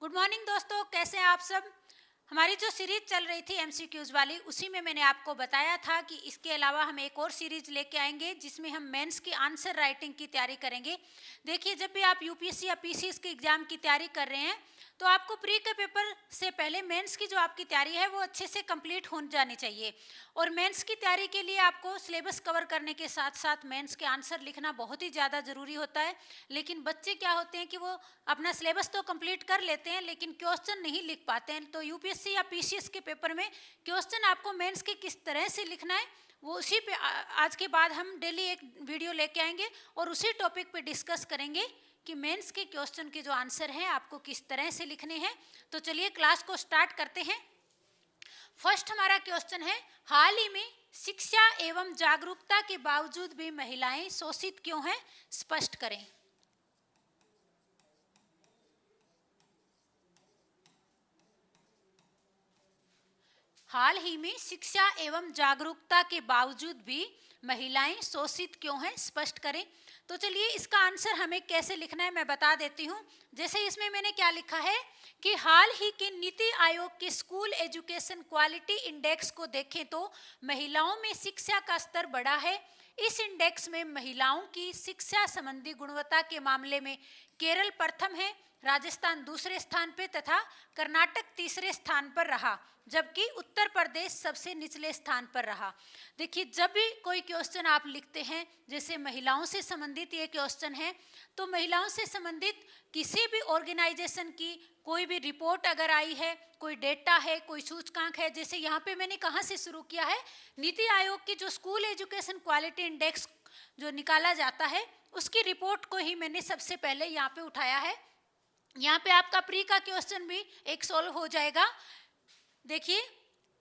Good morning दोस्तों, कैसे हैं आप सब। हमारी जो सीरीज चल रही थी एमसीक्यूज वाली, उसी में मैंने आपको बताया था कि इसके अलावा हम एक और सीरीज लेके आएंगे जिसमें हम मेंस की आंसर राइटिंग की तैयारी करेंगे। देखिए, जब भी आप यूपीएससी या पीसीएस के एग्जाम की तैयारी कर रहे हैं तो आपको प्री के पेपर से पहले मेंस की जो आपकी तैयारी है वो अच्छे से कंप्लीट हो जानी चाहिए। और मेंस की तैयारी के लिए आपको सिलेबस कवर करने के साथ साथ मेंस के आंसर लिखना बहुत ही ज़्यादा ज़रूरी होता है। लेकिन बच्चे क्या होते हैं कि वो अपना सिलेबस तो कंप्लीट कर लेते हैं लेकिन क्वेश्चन नहीं लिख पाते हैं। तो यूपीएससी या पीसीएस के पेपर में क्वेश्चन आपको मेंस के किस तरह से लिखना है वो उसी पे आज के बाद हम डेली एक वीडियो लेके आएंगे और उसी टॉपिक पे डिस्कस करेंगे कि मेंस के क्वेश्चन के जो आंसर हैं आपको किस तरह से लिखने हैं। तो चलिए क्लास को स्टार्ट करते हैं। फर्स्ट हमारा क्वेश्चन है, हाल ही में शिक्षा एवं जागरूकता के बावजूद भी महिलाएं शोषित क्यों हैं, स्पष्ट करें। हाल ही में शिक्षा एवं जागरूकता के बावजूद भी महिलाएं शोषित क्यों हैं, स्पष्ट करें। तो चलिए इसका आंसर हमें कैसे लिखना है मैं बता देती हूँ। जैसे इसमें मैंने क्या लिखा है कि हाल ही के नीति आयोग के स्कूल एजुकेशन क्वालिटी इंडेक्स को देखें तो महिलाओं में शिक्षा का स्तर बढ़ा है। इस इंडेक्स में महिलाओं की शिक्षा संबंधी गुणवत्ता के मामले में केरल प्रथम है, राजस्थान दूसरे स्थान पर तथा कर्नाटक तीसरे स्थान पर रहा, जबकि उत्तर प्रदेश सबसे निचले स्थान पर रहा। देखिए, जब भी कोई क्वेश्चन आप लिखते हैं, जैसे महिलाओं से संबंधित ये क्वेश्चन है, तो महिलाओं से संबंधित किसी भी ऑर्गेनाइजेशन की कोई भी रिपोर्ट अगर आई है, कोई डेटा है, कोई सूचकांक है, जैसे यहाँ पे मैंने कहाँ से शुरू किया है, नीति आयोग की जो स्कूल एजुकेशन क्वालिटी इंडेक्स जो निकाला जाता है उसकी रिपोर्ट को ही मैंने सबसे पहले यहाँ पे उठाया है। यहाँ पे आपका प्री का क्वेश्चन भी एक सॉल्व हो जाएगा। देखिए,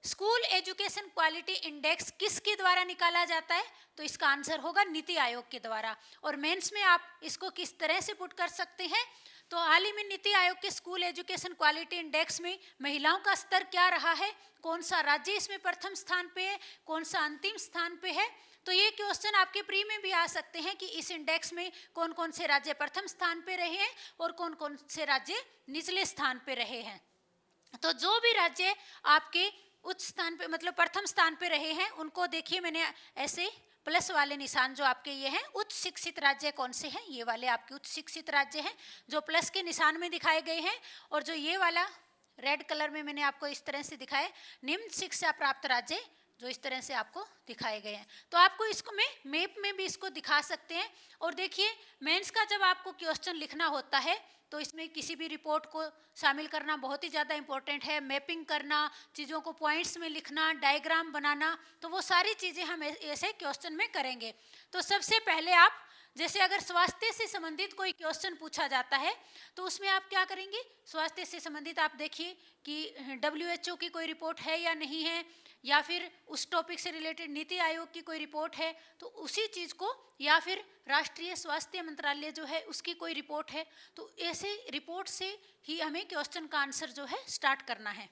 स्कूल एजुकेशन क्वालिटी इंडेक्स किसके द्वारा निकाला जाता है, तो इसका आंसर होगा नीति आयोग के द्वारा। और मेंस में आप इसको किस तरह से पुट कर सकते हैं, तो हाल ही में नीति आयोग के स्कूल एजुकेशन क्वालिटी इंडेक्स में महिलाओं का स्तर क्या रहा है, कौन सा राज्य इसमें प्रथम स्थान पे है, कौन सा अंतिम स्थान पे है। तो ये क्वेश्चन आपके प्री में भी आ सकते हैं कि इस इंडेक्स में कौन कौन से राज्य प्रथम स्थान पे रहे हैं और कौन कौन से राज्य निचले स्थान पे रहे हैं। तो जो भी राज्य आपके उच्च स्थान पे मतलब प्रथम स्थान पे रहे हैं उनको देखिए, मैंने ऐसे प्लस वाले निशान जो आपके ये हैं, उच्च शिक्षित राज्य कौन से हैं, ये वाले आपके उच्च शिक्षित राज्य हैं जो प्लस के निशान में दिखाए गए हैं। और जो ये वाला रेड कलर में मैंने आपको इस तरह से दिखाए, निम्न शिक्षा प्राप्त राज्य जो इस तरह से आपको दिखाए गए हैं। तो आपको इसको मैं मैप में भी इसको दिखा सकते हैं। और देखिए, मेंस का जब आपको क्वेश्चन लिखना होता है तो इसमें किसी भी रिपोर्ट को शामिल करना बहुत ही ज़्यादा इंपॉर्टेंट है। मैपिंग करना, चीज़ों को पॉइंट्स में लिखना, डायग्राम बनाना, तो वो सारी चीज़ें हम ऐसे क्वेश्चन में करेंगे। तो सबसे पहले आप जैसे अगर स्वास्थ्य से संबंधित कोई क्वेश्चन पूछा जाता है तो उसमें आप क्या करेंगे, स्वास्थ्य से संबंधित आप देखिए कि WHO की कोई रिपोर्ट है या नहीं है, या फिर उस टॉपिक से रिलेटेड नीति आयोग की कोई रिपोर्ट है तो उसी चीज़ को, या फिर राष्ट्रीय स्वास्थ्य मंत्रालय जो है उसकी कोई रिपोर्ट है, तो ऐसे रिपोर्ट से ही हमें क्वेश्चन का आंसर जो है स्टार्ट करना है।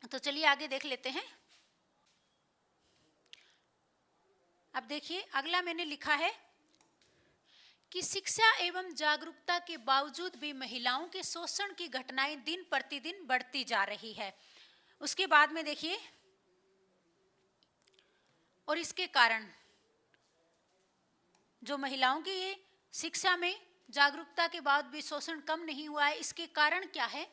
तो चलिए आगे देख लेते हैं। अब देखिए, अगला मैंने लिखा है कि शिक्षा एवं जागरूकता के बावजूद भी महिलाओं के शोषण की घटनाएं दिन प्रतिदिन बढ़ती जा रही है। उसके बाद में देखिए, और इसके कारण जो महिलाओं की ये शिक्षा में जागरूकता के बाद भी शोषण कम नहीं हुआ है, इसके कारण क्या है,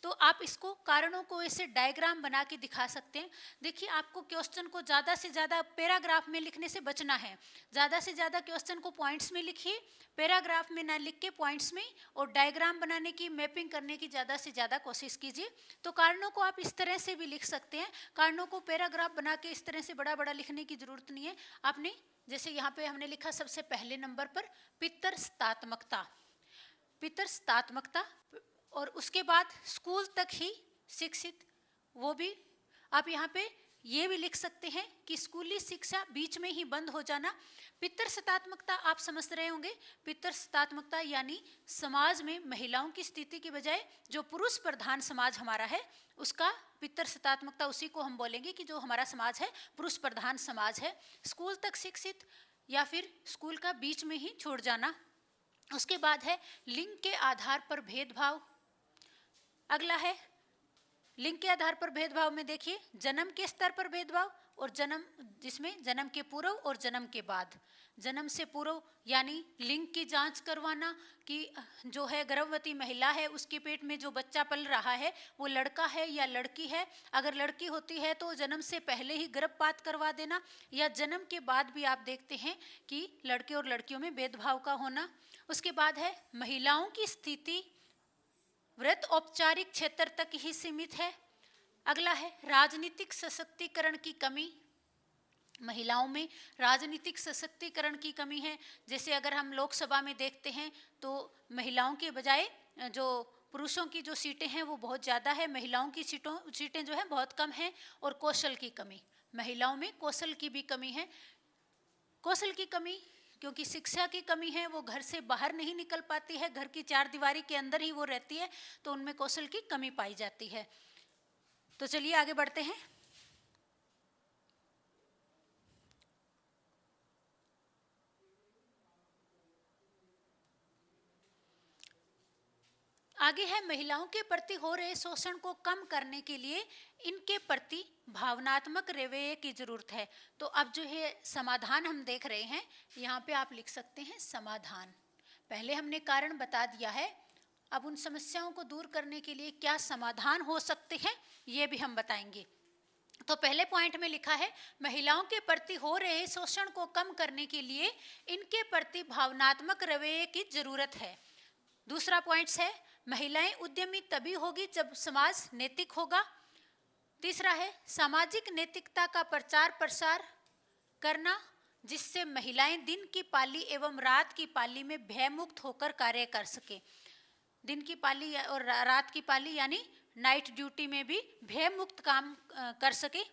तो आप इसको कारणों को ऐसे डायग्राम बना के दिखा सकते हैं। देखिए, आपको क्वेश्चन को ज़्यादा से ज़्यादा पैराग्राफ में लिखने से बचना है। ज़्यादा से ज़्यादा क्वेश्चन को पॉइंट्स में लिखिए, पैराग्राफ में ना लिख के पॉइंट्स में, और डायग्राम बनाने की, मैपिंग करने की ज़्यादा से ज़्यादा कोशिश कीजिए। तो कारणों को आप इस तरह से भी लिख सकते हैं। कारणों को पैराग्राफ बना के इस तरह से बड़ा बड़ा लिखने की ज़रूरत नहीं है। आपने जैसे यहाँ पे हमने लिखा सबसे पहले नंबर पर पितृसत्तात्मकता, पितृसत्तात्मकता, और उसके बाद स्कूल तक ही शिक्षित, वो भी आप यहाँ पे ये भी लिख सकते हैं कि स्कूली शिक्षा बीच में ही बंद हो जाना। पितृसत्तात्मकता आप समझ रहे होंगे, पितृसत्तात्मकता यानी समाज में महिलाओं की स्थिति की बजाय जो पुरुष प्रधान समाज हमारा है उसका पितृसत्तात्मकता, उसी को हम बोलेंगे कि जो हमारा समाज है पुरुष प्रधान समाज है। स्कूल तक शिक्षित या फिर स्कूल का बीच में ही छोड़ जाना। उसके बाद है लिंग के आधार पर भेदभाव, अगला है लिंग के आधार पर भेदभाव में देखिए जन्म के स्तर पर भेदभाव और जन्म, जिसमें जन्म के पूर्व और जन्म के बाद। जन्म से पूर्व यानी लिंग की जांच करवाना कि जो है गर्भवती महिला है उसके पेट में जो बच्चा पल रहा है वो लड़का है या लड़की है। अगर लड़की होती है तो जन्म से पहले ही गर्भपात करवा देना, या जन्म के बाद भी आप देखते हैं कि लड़के और लड़कियों में भेदभाव का होना। उसके बाद है महिलाओं की स्थिति व्रत औपचारिक क्षेत्र तक ही सीमित है। अगला है राजनीतिक सशक्तिकरण की कमी। महिलाओं में राजनीतिक सशक्तिकरण की कमी है। जैसे अगर हम लोकसभा में देखते हैं तो महिलाओं के बजाय जो पुरुषों की जो सीटें हैं वो बहुत ज़्यादा है, महिलाओं की सीटें जो है बहुत कम हैं। और कौशल की कमी, महिलाओं में कौशल की भी कमी है। कौशल की कमी क्योंकि शिक्षा की कमी है, वो घर से बाहर नहीं निकल पाती है, घर की चार दीवारी के अंदर ही वो रहती है, तो उनमें कौशल की कमी पाई जाती है। तो चलिए आगे बढ़ते हैं। आगे है महिलाओं के प्रति हो रहे शोषण को कम करने के लिए इनके प्रति भावनात्मक रवैये की जरूरत है। तो अब जो है समाधान हम देख रहे हैं, यहाँ पे आप लिख सकते हैं समाधान। पहले हमने कारण बता दिया है, अब उन समस्याओं को दूर करने के लिए क्या समाधान हो सकते हैं ये भी हम बताएंगे। तो पहले पॉइंट में लिखा है महिलाओं के प्रति हो रहे शोषण को कम करने के लिए इनके प्रति भावनात्मक रवैये की जरूरत है। दूसरा पॉइंट है महिलाएं उद्यमी तभी होगी जब समाज नैतिक होगा। तीसरा है सामाजिक नैतिकता का प्रचार प्रसार करना जिससे महिलाएं दिन की पाली एवं रात की पाली में भयमुक्त होकर कार्य कर सके। दिन की पाली और रात की पाली यानी नाइट ड्यूटी में भी भयमुक्त काम कर सके।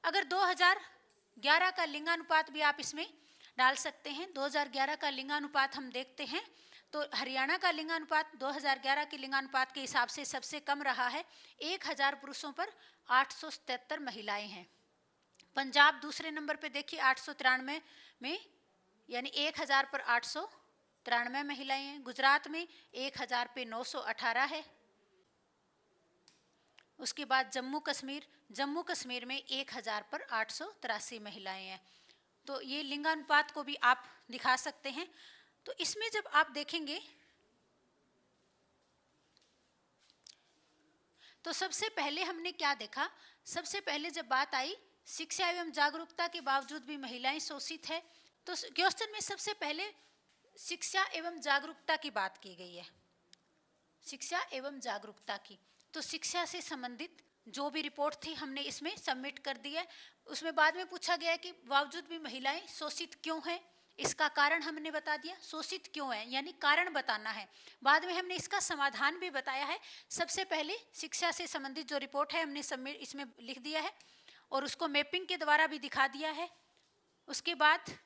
अगर 2011 का लिंगानुपात भी आप इसमें डाल सकते हैं। 2011 का लिंगानुपात हम देखते हैं तो हरियाणा का लिंगानुपात 2011 के लिंगानुपात के हिसाब से सबसे कम रहा है। 1000 पुरुषों पर 877 महिलाएं हैं। पंजाब दूसरे नंबर पे देखिए 893 में, यानी 1000 पर 893 महिलाएं हैं। गुजरात में 1000 पे 918 है। उसके बाद जम्मू कश्मीर में 1000 पर 883 महिलाएं हैं। तो ये लिंगानुपात को भी आप दिखा सकते हैं। तो इसमें जब आप देखेंगे तो सबसे पहले हमने क्या देखा, सबसे पहले जब बात आई शिक्षा एवं जागरूकता के बावजूद भी महिलाएं शोषित है, तो क्वेश्चन में सबसे पहले शिक्षा एवं जागरूकता की बात की गई है। शिक्षा एवं जागरूकता की, तो शिक्षा से संबंधित जो भी रिपोर्ट थी हमने इसमें सबमिट कर दी है। उसमें बाद में पूछा गया है कि बावजूद भी महिलाएं शोषित क्यों हैं, इसका कारण हमने बता दिया। शोषित क्यों है यानी कारण बताना है। बाद में हमने इसका समाधान भी बताया है। सबसे पहले शिक्षा से संबंधित जो रिपोर्ट है हमने सबमिट इसमें लिख दिया है और उसको मैपिंग के द्वारा भी दिखा दिया है। उसके बाद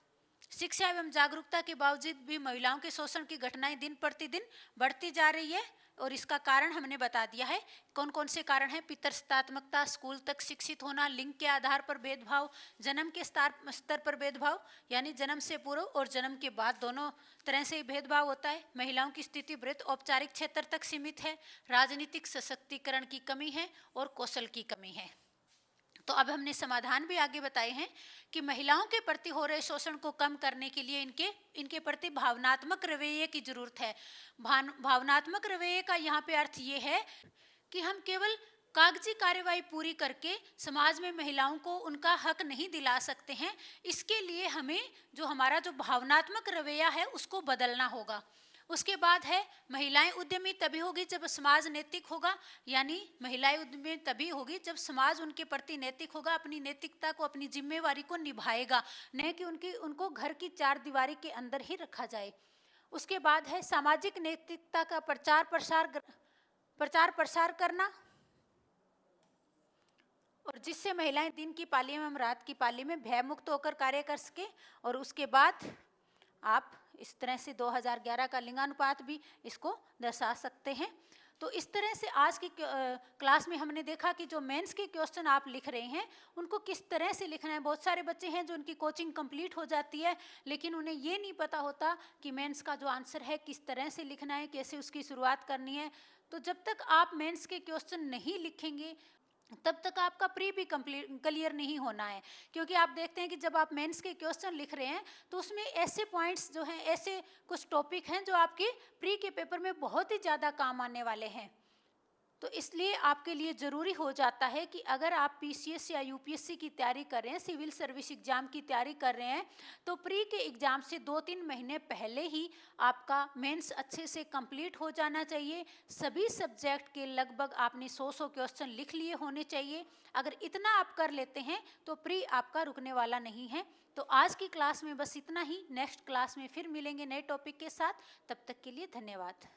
शिक्षा एवं जागरूकता के बावजूद भी महिलाओं के शोषण की घटनाएं दिन प्रतिदिन बढ़ती जा रही है और इसका कारण हमने बता दिया है। कौन कौन से कारण हैं? पितृसत्तात्मकता, स्कूल तक शिक्षित होना, लिंग के आधार पर भेदभाव, जन्म के स्तर पर भेदभाव यानी जन्म से पूर्व और जन्म के बाद दोनों तरह से भेदभाव होता है। महिलाओं की स्थिति वृत्त औपचारिक क्षेत्र तक सीमित है, राजनीतिक सशक्तिकरण की कमी है और कौशल की कमी है। तो अब हमने समाधान भी आगे बताए हैं कि महिलाओं के प्रति हो रहे शोषण को कम करने के लिए इनके प्रति भावनात्मक रवैये की जरूरत है। भावनात्मक रवैये का यहाँ पे अर्थ ये है कि हम केवल कागजी कार्यवाही पूरी करके समाज में महिलाओं को उनका हक नहीं दिला सकते हैं। इसके लिए हमें जो हमारा जो भावनात्मक रवैया है उसको बदलना होगा। उसके बाद है महिलाएं उद्यमी तभी होगी जब समाज नैतिक होगा, यानी महिलाएं उद्यमी तभी होगी जब समाज उनके प्रति नैतिक होगा, अपनी नैतिकता को, अपनी जिम्मेवारी को निभाएगा, नहीं कि उनको घर की चार दीवारी के अंदर ही रखा जाए। उसके बाद है सामाजिक नैतिकता का प्रचार प्रसार करना और जिससे महिलाएं दिन की पाली एवं रात की पाली में भयमुक्त होकर कार्य कर सके। और उसके बाद आप इस तरह से 2011 का लिंगानुपात भी इसको दर्शा सकते हैं। तो इस तरह से आज की क्लास में हमने देखा कि जो मेंस के क्वेश्चन आप लिख रहे हैं उनको किस तरह से लिखना है। बहुत सारे बच्चे हैं जो उनकी कोचिंग कंप्लीट हो जाती है लेकिन उन्हें ये नहीं पता होता कि मेंस का जो आंसर है किस तरह से लिखना है, कैसे उसकी शुरुआत करनी है। तो जब तक आप मेंस के क्वेश्चन नहीं लिखेंगे तब तक आपका प्री भी क्लियर नहीं होना है, क्योंकि आप देखते हैं कि जब आप मेंस के क्वेश्चन लिख रहे हैं तो उसमें ऐसे पॉइंट्स जो हैं, ऐसे कुछ टॉपिक हैं जो आपके प्री के पेपर में बहुत ही ज़्यादा काम आने वाले हैं। तो इसलिए आपके लिए ज़रूरी हो जाता है कि अगर आप पीसीएस या यूपीएससी की तैयारी कर रहे हैं, सिविल सर्विस एग्जाम की तैयारी कर रहे हैं, तो प्री के एग्ज़ाम से 2-3 महीने पहले ही आपका मेंस अच्छे से कंप्लीट हो जाना चाहिए। सभी सब्जेक्ट के लगभग आपने 100 क्वेश्चन लिख लिए होने चाहिए। अगर इतना आप कर लेते हैं तो प्री आपका रुकने वाला नहीं है। तो आज की क्लास में बस इतना ही। नेक्स्ट क्लास में फिर मिलेंगे नए टॉपिक के साथ। तब तक के लिए धन्यवाद।